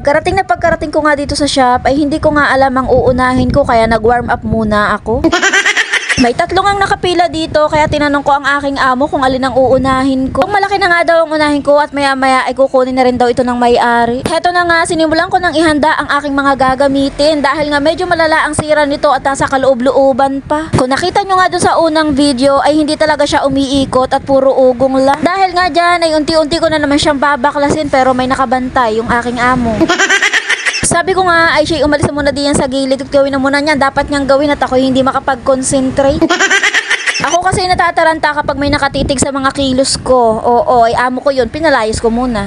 Pagkarating ko nga dito sa shop ay hindi ko nga alam ang uunahin ko kaya nag-warm up muna ako. May tatlong ang nakapila dito kaya tinanong ko ang aking amo kung alin ang uunahin ko. Kung malaki na nga daw ang unahin ko at maya maya ay kukunin na rin daw ito ng may-ari. Heto na nga, sinimulan ko nang ihanda ang aking mga gagamitin dahil nga medyo malala ang sira nito at nasa kaloob-looban pa. Kung nakita nyo nga dun sa unang video ay hindi talaga siya umiikot at puro ugong lang. Dahil nga dyan ay unti-unti ko na naman siyang babaklasin pero may nakabantay yung aking amo. Sabi ko nga ay siya umalis na muna diyan sa gilid at gawin na muna niya. Dapat niyang gawin at ako hindi makapag-concentrate. Ako kasi natataranta kapag may nakatitig sa mga kilos ko. Oo, ay amo ko yun. Pinalayos ko muna.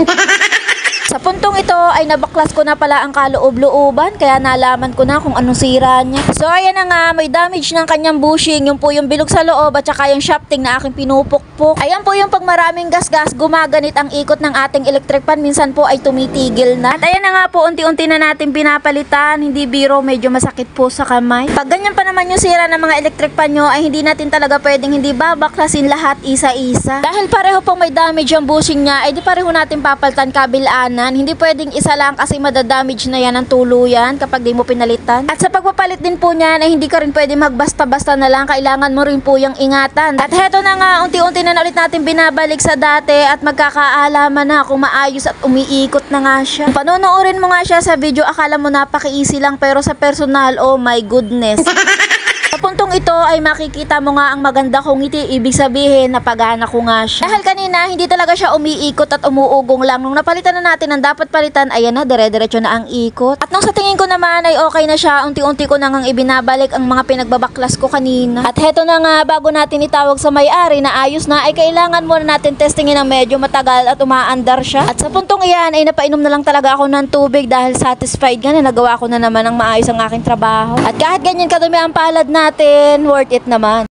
Sa puntong ito ay nabaklas ko na pala ang kaloob-looban kaya nalaman ko na kung anong sira niya. So ayan na nga, may damage ng kanyang bushing, yung po yung bilog sa loob at saka yung shafting na aking pinupukpok. Ayan po yung pag maraming gas-gas, gumaganit ang ikot ng ating electric pan, minsan po ay tumitigil na. At ayan na nga po, unti-unti na natin pinapalitan, hindi biro, medyo masakit po sa kamay. Pag ganyan pa naman yung sira ng mga electric pan nyo ay hindi natin talaga pwedeng hindi babaklasin lahat isa-isa. Dahil pareho pong may damage yung bushing niya, ay di pareho natin papalitan kabilaan. Hindi pwedeng isa lang kasi madadamage na yan ang tuluyan kapag di mo pinalitan. At sa pagpapalit din po niyan ay hindi ka rin pwede magbasta-basta na lang. Kailangan mo rin po yung ingatan. At heto na nga, unti-unti na ulit natin binabalik sa dati at magkakaalaman na kung maayos at umiikot na nga siya. Panonoorin mo nga siya sa video, akala mo napaka-easy lang pero sa personal, oh my goodness. Sa puntong ito ay makikita mo nga ang maganda kong ngiti, ibig sabihin napagana ko nga siya. Dahil kanina hindi talaga siya umiikot at umuugong lang. Nung napalitan na natin ang dapat palitan, ayan na, dire-diretso na ang ikot. At nung sa tingin ko naman ay okay na siya, unti-unti ko nang ibinabalik ang mga pinagbabaklas ko kanina. At heto na nga, bago natin itawag sa may-ari na ayos na, ay kailangan muna natin testingin ng medyo matagal at umaandar siya. At sa puntong iyan ay napainom na lang talaga ako ng tubig dahil satisfied nga na nagawa ko na naman ang maayos ang aking trabaho. At kahit ganyan kadumi ang palad natin, worth it naman.